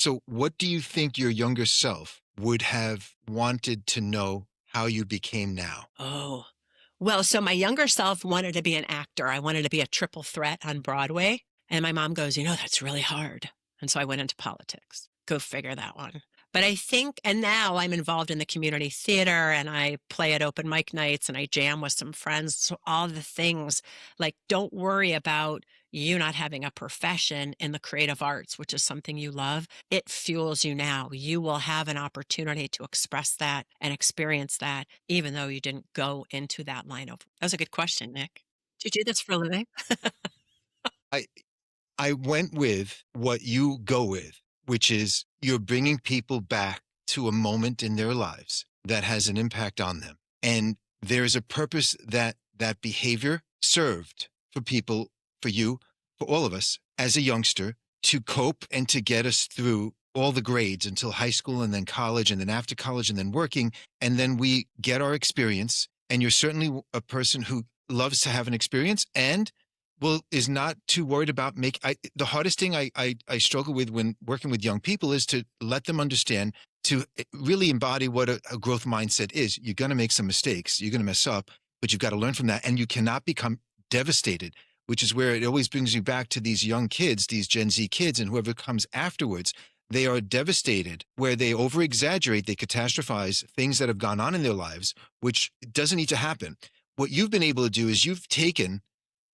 So what do you think your younger self would have wanted to know how you became now? Oh, well, so my younger self wanted to be an actor. I wanted to be a triple threat on Broadway. And my mom goes, that's really hard. And so I went into politics. Go figure that one. But I think, and now I'm involved in the community theater and I play at open mic nights and I jam with some friends. So all the things like, don't worry about you not having a profession in the creative arts, which is something you love. It fuels you now. You will have an opportunity to express that and experience that, even though you didn't go into that line of. That was a good question, Nick. Do you do this for a living? I I went with what you go with, which is you're bringing people back to a moment in their lives that has an impact on them. And there is a purpose that that behavior served for people, for you, for all of us as a youngster to cope and to get us through all the grades until high school and then college and then after college and then working. And then we get our experience. And you're certainly a person who loves to have an experience and is not too worried about the hardest thing I struggle with when working with young people is to let them understand to really embody what a growth mindset is. You're going to make some mistakes, you're going to mess up, but you've got to learn from that, and you cannot become devastated, which is where it always brings you back to these young kids, these Gen Z kids, and whoever comes afterwards. They are devastated where they over exaggerate, they catastrophize things that have gone on in their lives, which doesn't need to happen. What you've been able to do is you've taken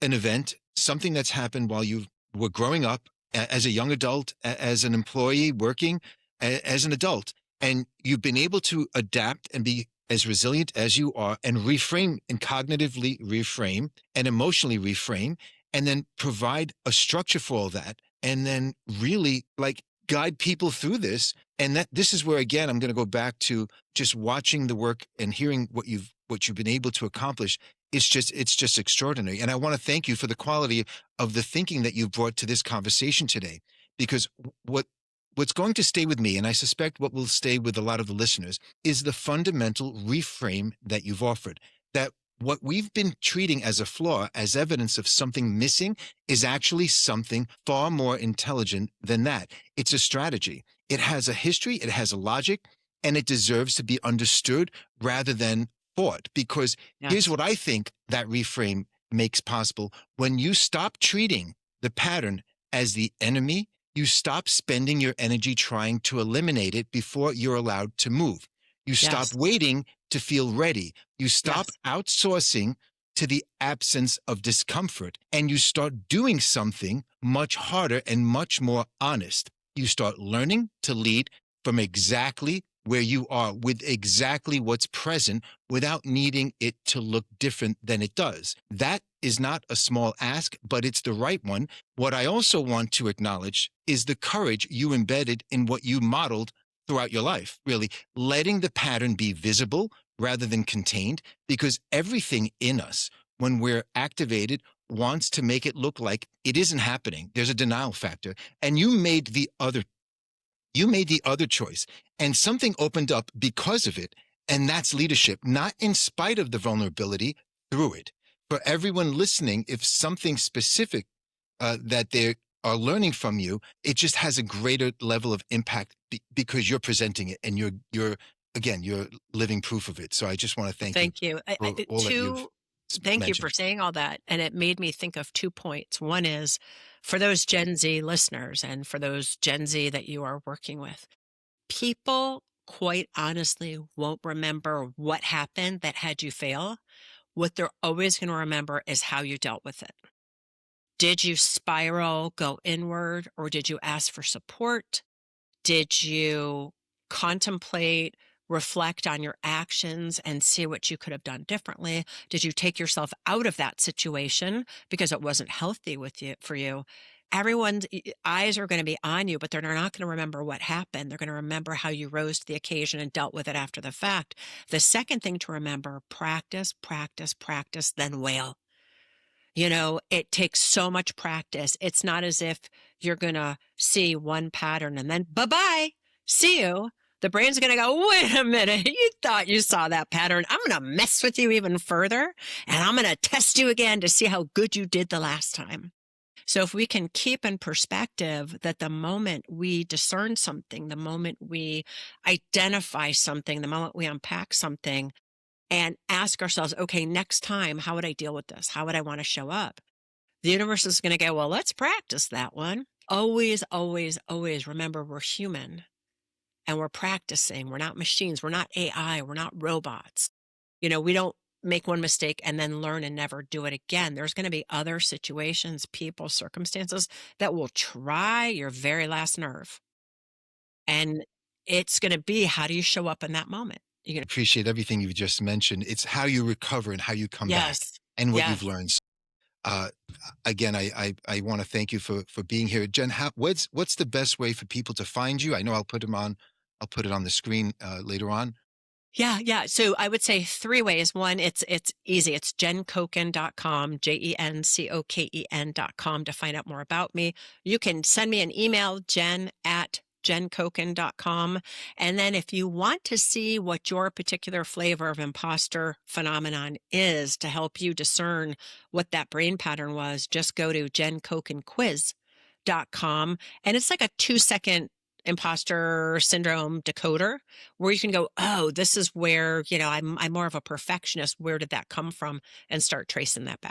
an event, something that's happened while you were growing up as a young adult, as an employee working as an adult, and you've been able to adapt and be as resilient as you are and reframe and cognitively reframe and emotionally reframe and then provide a structure for all that and then really like guide people through this. And that this is where, again, I'm going to go back to just watching the work and hearing what you've been able to accomplish. It's just extraordinary. And I want to thank you for the quality of the thinking that you've brought to this conversation today, because what's going to stay with me, and I suspect what will stay with a lot of the listeners, is the fundamental reframe that you've offered. That what we've been treating as a flaw, as evidence of something missing, is actually something far more intelligent than that. It's a strategy. It has a history, it has a logic, and it deserves to be understood rather than fought. Because here's Yes. what I think that reframe makes possible. When you stop treating the pattern as the enemy, you stop spending your energy trying to eliminate it before you're allowed to move. You stop Yes. waiting to feel ready. You stop Yes. outsourcing to the absence of discomfort and you start doing something much harder and much more honest. You start learning to lead from exactly where you are with exactly what's present without needing it to look different than it does. That is not a small ask, but it's the right one. What I also want to acknowledge is the courage you embedded in what you modeled throughout your life, really letting the pattern be visible rather than contained, because everything in us, when we're activated, wants to make it look like it isn't happening. There's a denial factor. And you made the other choice and something opened up because of it. And that's leadership, not in spite of the vulnerability, through it. For everyone listening, if something specific that they are learning from you, it just has a greater level of impact because you're presenting it and you're living proof of it. So I just want to thank you Thank you. for all that you've Thank you for mentioned. saying all that. And it made me think of 2 points. One is for those Gen Z listeners and for those Gen Z that you are working with, people quite honestly won't remember what happened that had you fail. What they're always going to remember is how you dealt with it. Did you spiral, go inward, or did you ask for support? Did you contemplate, reflect on your actions and see what you could have done differently? Did you take yourself out of that situation because it wasn't healthy with you for you? Everyone's eyes are going to be on you, but they're not going to remember what happened. They're going to remember how you rose to the occasion and dealt with it after the fact. The second thing to remember, practice, practice, practice, then wail. It takes so much practice. It's not as if you're going to see one pattern and then bye-bye, see you. The brain's going to go, wait a minute, you thought you saw that pattern. I'm going to mess with you even further, and I'm going to test you again to see how good you did the last time. So if we can keep in perspective that the moment we discern something, the moment we identify something, the moment we unpack something and ask ourselves, okay, next time, how would I deal with this? How would I want to show up? The universe is going to go, well, let's practice that one. Always, always, always remember we're human and we're practicing. We're not machines. We're not AI. We're not robots. We don't make one mistake and then learn and never do it again. There's going to be other situations, people, circumstances that will try your very last nerve. And it's going to be, how do you show up in that moment? Appreciate everything you just mentioned. It's how you recover and how you come back Yes. and what you've Yes. learned. Uh, Again, I want to thank you for being here, Jen. What's the best way for people to find you? I know I'll put it on the screen later on. Yeah, yeah. So I would say three ways. One, it's easy. It's jencoken.com, JENCOKEN.com to find out more about me. You can send me an email, jen@jencoken.com. And then if you want to see what your particular flavor of imposter phenomenon is to help you discern what that brain pattern was, just go to jencokenquiz.com. And it's like a 2-second imposter syndrome decoder where you can go, oh, this is where, I'm more of a perfectionist. Where did that come from? And start tracing that back.